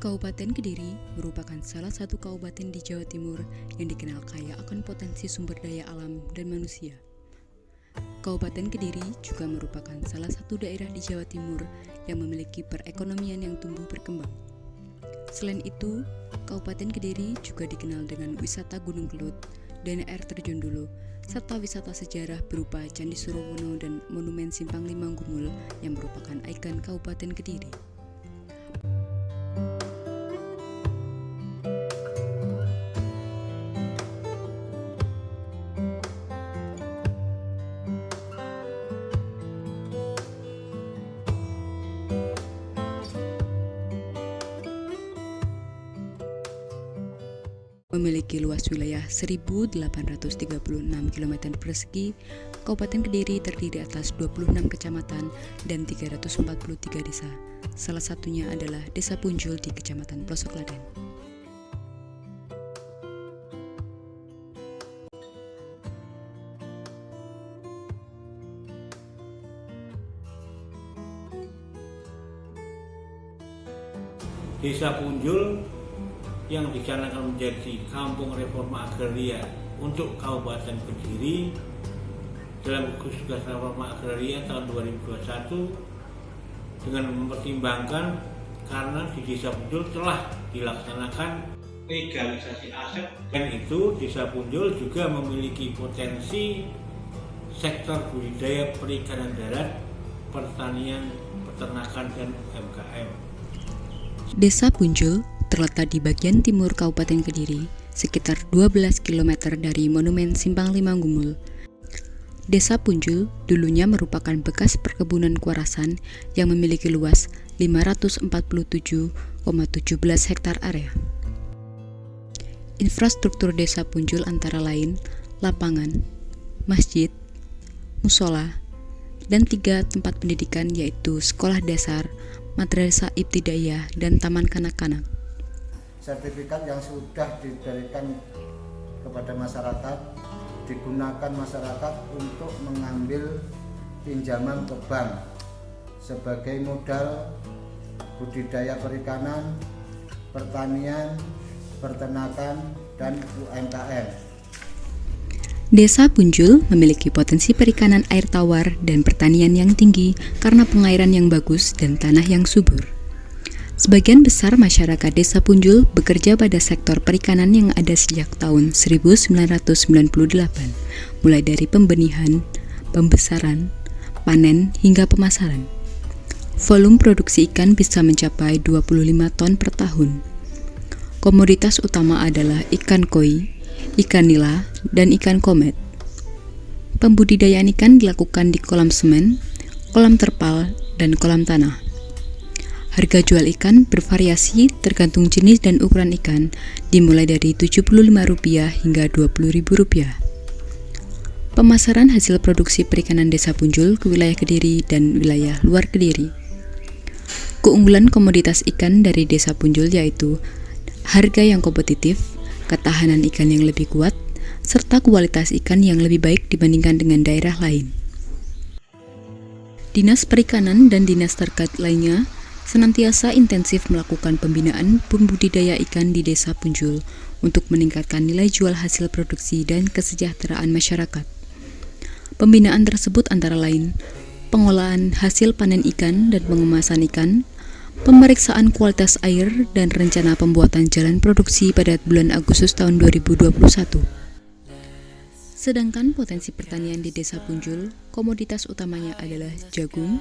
Kabupaten Kediri merupakan salah satu kabupaten di Jawa Timur yang dikenal kaya akan potensi sumber daya alam dan manusia. Kabupaten Kediri juga merupakan salah satu daerah di Jawa Timur yang memiliki perekonomian yang tumbuh berkembang. Selain itu, Kabupaten Kediri juga dikenal dengan wisata Gunung Kelut dan air terjun Dulu, serta wisata sejarah berupa Candi Surowono dan Monumen Simpang Lima Gumul yang merupakan ikon Kabupaten Kediri. Memiliki luas wilayah 1.836 km persegi, Kabupaten Kediri terdiri atas 26 kecamatan dan 343 desa. Salah satunya adalah Desa Punjul di Kecamatan Pelosok Klaten. Desa Punjul yang dicanangkan menjadi kampung reforma agraria untuk Kabupaten Kediri dalam gugus tugas reforma agraria tahun 2021 dengan mempertimbangkan karena di Desa Punjul telah dilaksanakan legalisasi aset, dan itu Desa Punjul juga memiliki potensi sektor budidaya perikanan darat, pertanian, peternakan, dan UMKM. Desa Punjul terletak di bagian timur Kabupaten Kediri, sekitar 12 km dari Monumen Simpang Lima Gumul. Desa Punjul dulunya merupakan bekas perkebunan kuarasan yang memiliki luas 547,17 hektar area. Infrastruktur Desa Punjul antara lain lapangan, masjid, musola, dan 3 tempat pendidikan yaitu sekolah dasar, madrasah ibtidaiyah, dan taman kanak-kanak. Sertifikat yang sudah diberikan kepada masyarakat digunakan masyarakat untuk mengambil pinjaman ke bank sebagai modal budidaya perikanan, pertanian, peternakan, dan UMKM. Desa Punjul memiliki potensi perikanan air tawar dan pertanian yang tinggi karena pengairan yang bagus dan tanah yang subur. Sebagian besar masyarakat Desa Punjul bekerja pada sektor perikanan yang ada sejak tahun 1998, mulai dari pembenihan, pembesaran, panen, hingga pemasaran. Volume produksi ikan bisa mencapai 25 ton per tahun. Komoditas utama adalah ikan koi, ikan nila, dan ikan komet. Pembudidayaan ikan dilakukan di kolam semen, kolam terpal, dan kolam tanah. Harga jual ikan bervariasi tergantung jenis dan ukuran ikan, dimulai dari Rp75 hingga Rp20.000. Pemasaran hasil produksi perikanan Desa Punjul ke wilayah Kediri dan wilayah luar Kediri. Keunggulan komoditas ikan dari Desa Punjul yaitu harga yang kompetitif, ketahanan ikan yang lebih kuat, serta kualitas ikan yang lebih baik dibandingkan dengan daerah lain. Dinas Perikanan dan dinas terkait lainnya senantiasa intensif melakukan pembinaan pembudidaya ikan di Desa Punjul untuk meningkatkan nilai jual hasil produksi dan kesejahteraan masyarakat. Pembinaan tersebut antara lain pengolahan hasil panen ikan dan pengemasan ikan, pemeriksaan kualitas air, dan rencana pembuatan jalan produksi pada bulan Agustus tahun 2021. Sedangkan potensi pertanian di Desa Punjul, komoditas utamanya adalah jagung,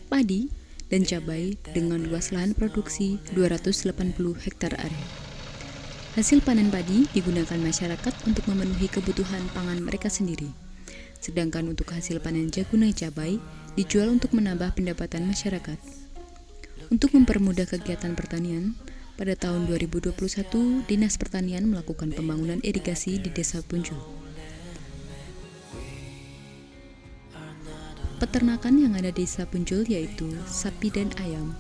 padi, dan cabai dengan luas lahan produksi 280 hektar area. Hasil panen padi digunakan masyarakat untuk memenuhi kebutuhan pangan mereka sendiri. Sedangkan untuk hasil panen jagung dan cabai dijual untuk menambah pendapatan masyarakat. Untuk mempermudah kegiatan pertanian, pada tahun 2021 Dinas Pertanian melakukan pembangunan irigasi di Desa Punjul. Peternakan yang ada di Desa Punjul yaitu sapi dan ayam.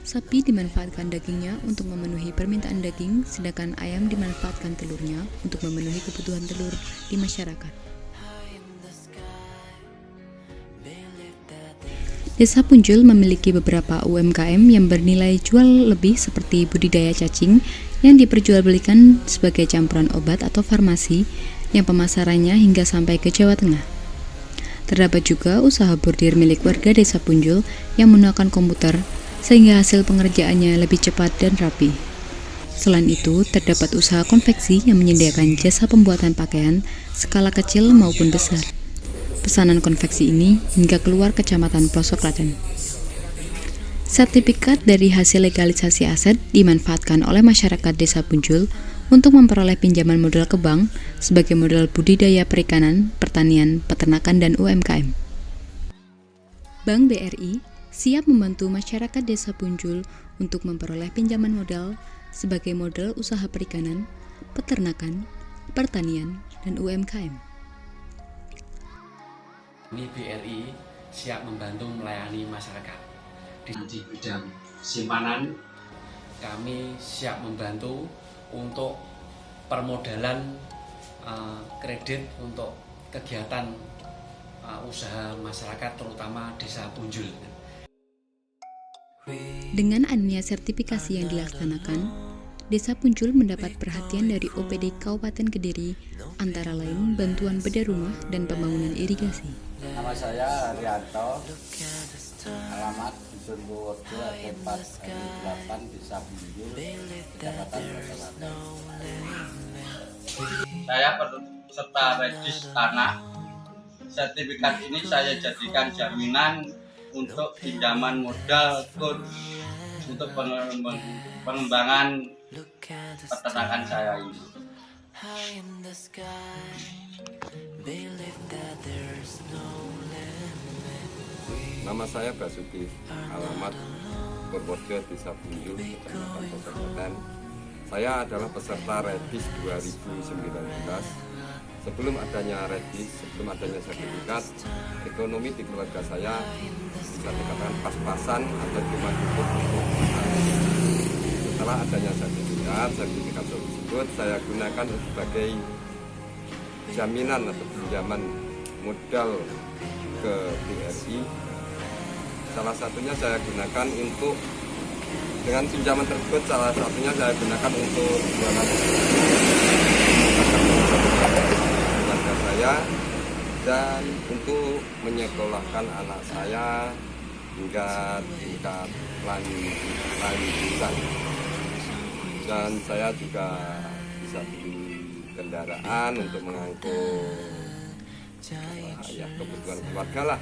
Sapi dimanfaatkan dagingnya untuk memenuhi permintaan daging, sedangkan ayam dimanfaatkan telurnya untuk memenuhi kebutuhan telur di masyarakat. Desa Punjul memiliki beberapa UMKM yang bernilai jual lebih seperti budidaya cacing yang diperjualbelikan sebagai campuran obat atau farmasi yang pemasarannya hingga sampai ke Jawa Tengah. Terdapat juga usaha bordir milik warga Desa Punjul yang menggunakan komputer sehingga hasil pengerjaannya lebih cepat dan rapi. Selain itu, terdapat usaha konveksi yang menyediakan jasa pembuatan pakaian skala kecil maupun besar. Pesanan konveksi ini hingga keluar Kecamatan Pelosok Klaten. Sertifikat dari hasil legalisasi aset dimanfaatkan oleh masyarakat Desa Punjul untuk memperoleh pinjaman modal ke bank sebagai modal budidaya perikanan, pertanian, peternakan, dan UMKM. Bank BRI siap membantu masyarakat Desa Punjul untuk memperoleh pinjaman modal sebagai modal usaha perikanan, peternakan, pertanian, dan UMKM. Ini BRI siap membantu melayani masyarakat. Di bidang simpanan, kami siap membantu untuk permodalan kredit untuk kegiatan usaha masyarakat terutama Desa Punjul. Dengan adanya sertifikasi yang dilaksanakan, Desa Punjul mendapat perhatian dari OPD Kabupaten Kediri, antara lain bantuan bedah rumah dan pembangunan irigasi. Nama saya Haryanto, alamat Dusun Purworejo, RT 4 Desa Punjul, Kecamatan Pelosok Klaten. Saya peserta regis tanah. Sertifikat ini saya jadikan jaminan untuk pinjaman modal untuk pengembangan peternakan saya ini. Nama saya Basuki, alamat Purworejo, Desa Punjul, Kecamatan Pelosok Klaten. Saya adalah peserta Redis 2019. Sebelum adanya Redis, sebelum adanya sertifikat, ekonomi di keluarga saya bisa dikatakan pas-pasan atau cuma cukup untuk makan. Setelah adanya sertifikat tersebut saya gunakan sebagai jaminan atau pinjaman modal ke BRI. Salah satunya saya gunakan untuk, dengan pinjaman tersebut salah satunya saya gunakan untuk jualan keluarga saya dan untuk menyekolahkan anak saya hingga tingkat lanjutan. Dan saya juga bisa beli kendaraan untuk mengangkut kebutuhan keluarga lah,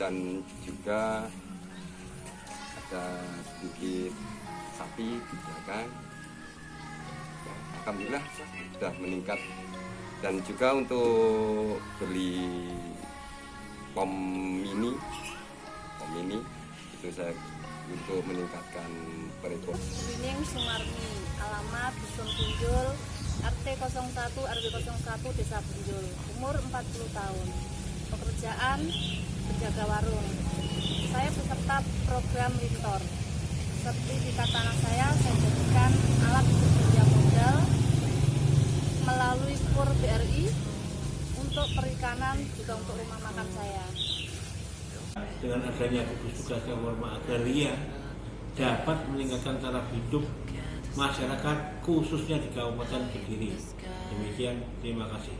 dan juga ada sedikit sapi ya kan. Alhamdulillah sudah meningkat, dan juga untuk beli pom mini itu saya untuk meningkatkan perekonomian. Wining Sumarni, alamat Dusun Punjul, RT 01 RW 01 Desa Punjul, umur 40 tahun. Pekerjaan penjaga warung. Saya peserta program Lintor. Sertifikat tanah saya jadikan alat pinjam modal melalui KUR BRI untuk perikanan, juga untuk rumah makan saya. Dengan adanya gugus tugas reforma agraria dapat meningkatkan taraf hidup masyarakat khususnya di Kabupaten Kediri. Demikian, terima kasih.